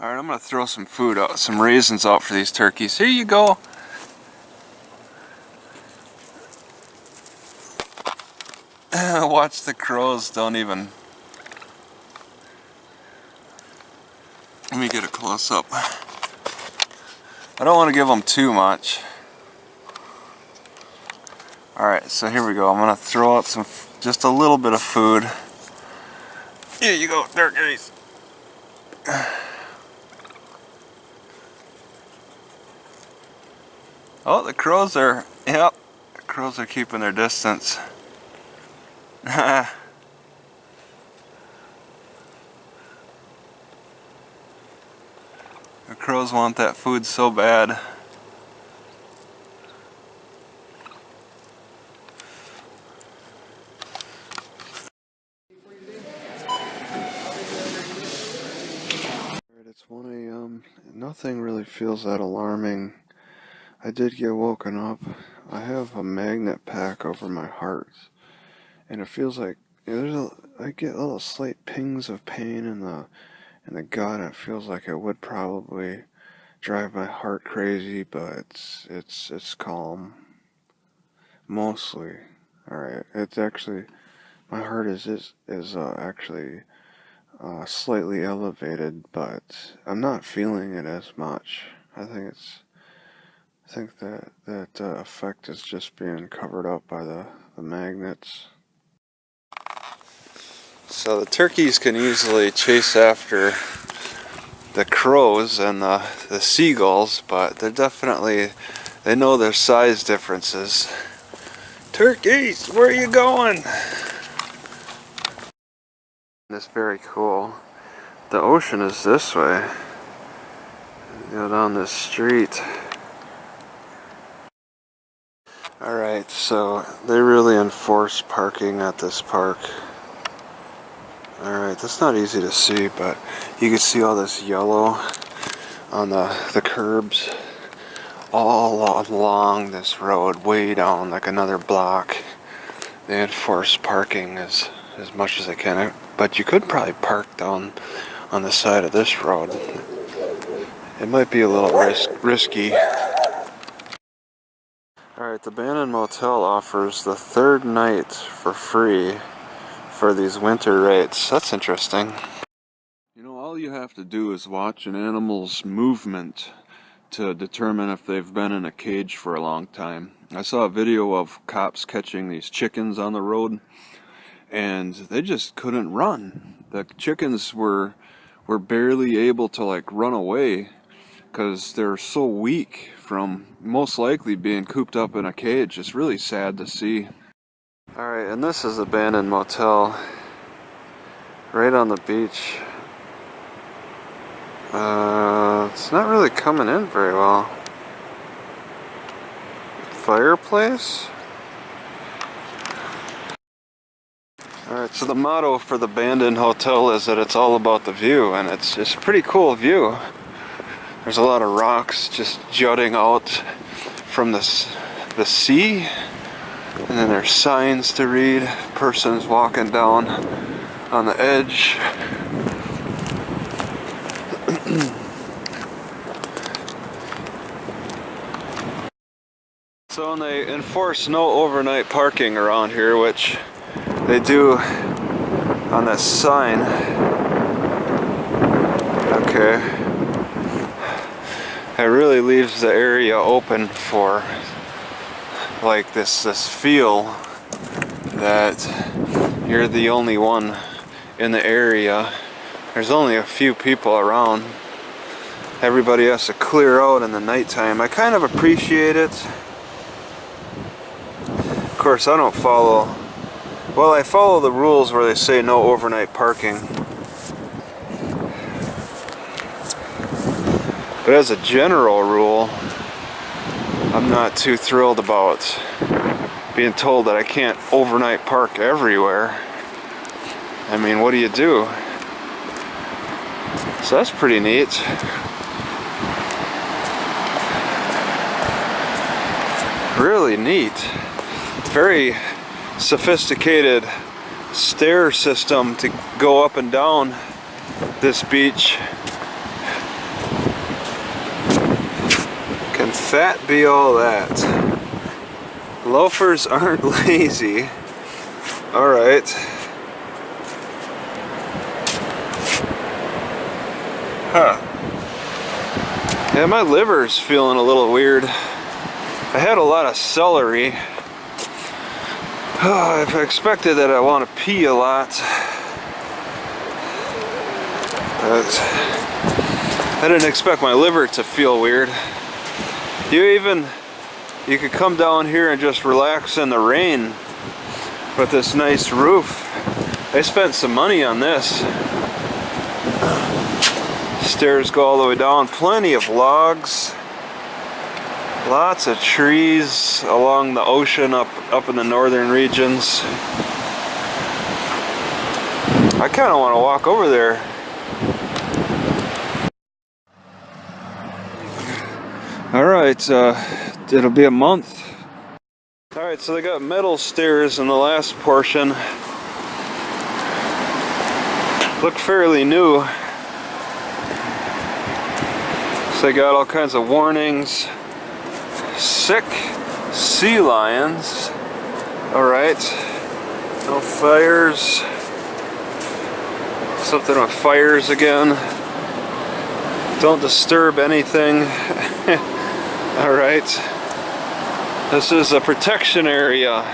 Alright, I'm gonna throw some food out, some raisins out for these turkeys. Here you go. Watch the crows, don't even. Let me get a close up. I don't want to give them too much. Alright, so here we go. I'm gonna throw out some, just a little bit of food. Here you go, turkeys. Oh, the crows are, yep, the crows are keeping their distance. The crows want that food so bad. It's 1 a.m. Nothing really feels that alarming. I did get woken up. I have a magnet pack over my heart, and it feels like I get little slight pings of pain in the gut. It feels like it would probably drive my heart crazy, but it's calm. Mostly. Alright, it's actually, my heart is actually slightly elevated, but I'm not feeling it as much. I think that effect is just being covered up by the magnets. So the turkeys can easily chase after the crows and the seagulls, but they know their size differences. Turkeys, where are you going? It's very cool. The ocean is this way. You go down this street. Alright, so they really enforce parking at this park. Alright, that's not easy to see, but you can see all this yellow on the curbs all along this road, way down, like another block. They enforce parking as much as they can, but you could probably park down on the side of this road. It might be a little risky. Alright, the Bandon Motel offers the 3rd night for free for these winter rates. That's interesting. You know, all you have to do is watch an animal's movement to determine if they've been in a cage for a long time. I saw a video of cops catching these chickens on the road, and they just couldn't run. The chickens were barely able to like run away because they're so weak from most likely being cooped up in a cage. It's really sad to see. Alright, and this is the Bandon Motel right on the beach. It's not really coming in very well. Fireplace? Alright, so the motto for the Bandon Hotel is that it's all about the view, and it's a pretty cool view. There's a lot of rocks just jutting out from the sea, and then there's signs to read. Person's walking down on the edge. So when they enforce no overnight parking around here, which they do on this sign. Okay. It really leaves the area open for like this feel that you're the only one in the area. There's only a few people around. Everybody has to clear out in the nighttime. I kind of appreciate it. Of course, I don't follow. Well, I follow the rules where they say no overnight parking. But as a general rule, I'm not too thrilled about being told that I can't overnight park everywhere. I mean, what do you do? So that's pretty neat. Really neat. Very sophisticated stair system to go up and down this beach. Fat be all that. Loafers aren't lazy. Alright. Huh. Yeah, my liver's feeling a little weird. I had a lot of celery. I've expected that I want to pee a lot. But I didn't expect my liver to feel weird. You could come down here and just relax in the rain with this nice roof. I spent some money on this. Stairs go all the way down, plenty of logs, lots of trees along the ocean up in the northern regions. I kind of want to walk over there. Alright, it'll be a month. Alright, so they got metal stairs in the last portion. Look fairly new. So they got all kinds of warnings. Sick sea lions. Alright. No fires. Something with fires again. Don't disturb anything. Alright. This is a protection area.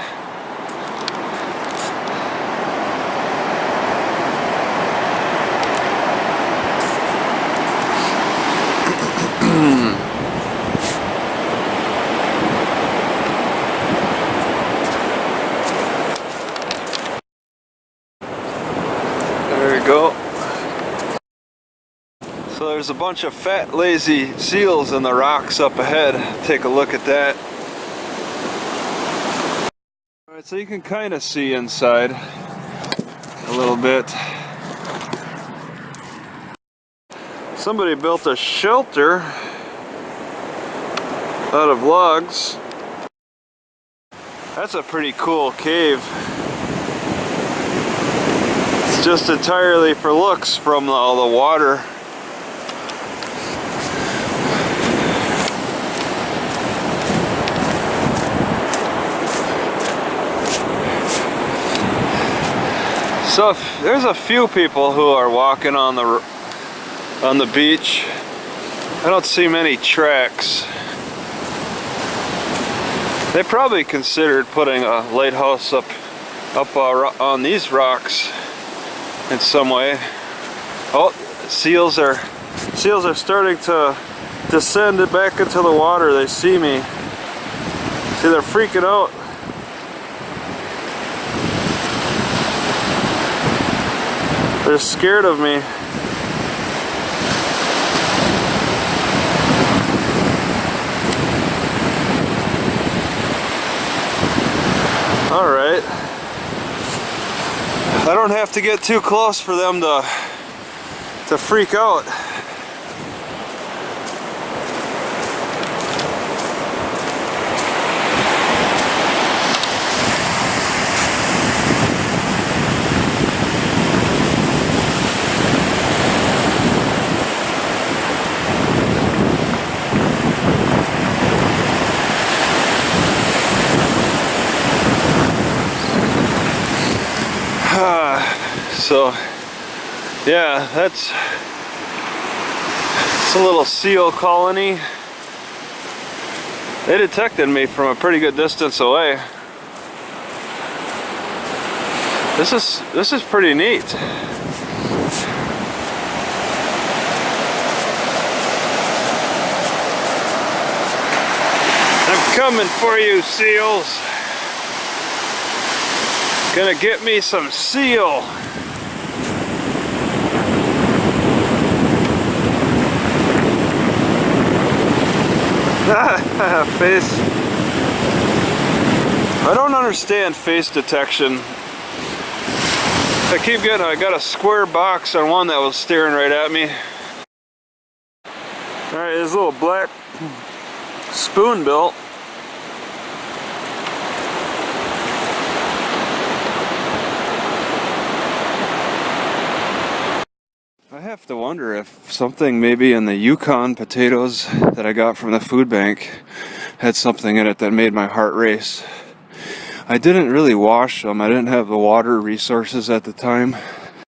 There we go. So there's a bunch of fat, lazy seals in the rocks up ahead. Take a look at that. Alright, so you can kind of see inside a little bit. Somebody built a shelter out of logs. That's a pretty cool cave. It's just entirely for looks from all the water. So there's a few people who are walking on the beach. I don't see many tracks. They probably considered putting a lighthouse up on these rocks in some way. Oh, seals are starting to descend back into the water. They see me. See, they're freaking out. They're scared of me. Alright. I don't have to get too close for them to freak out. So yeah, it's a little seal colony. They detected me from a pretty good distance away. This is pretty neat. I'm coming for you, seals. Gonna get me some seal. Face. I don't understand face detection. I got a square box on one that was staring right at me. Alright, this little black spoonbill. I have to wonder if something maybe in the Yukon potatoes that I got from the food bank had something in it that made my heart race. I didn't really wash them. I didn't have the water resources at the time,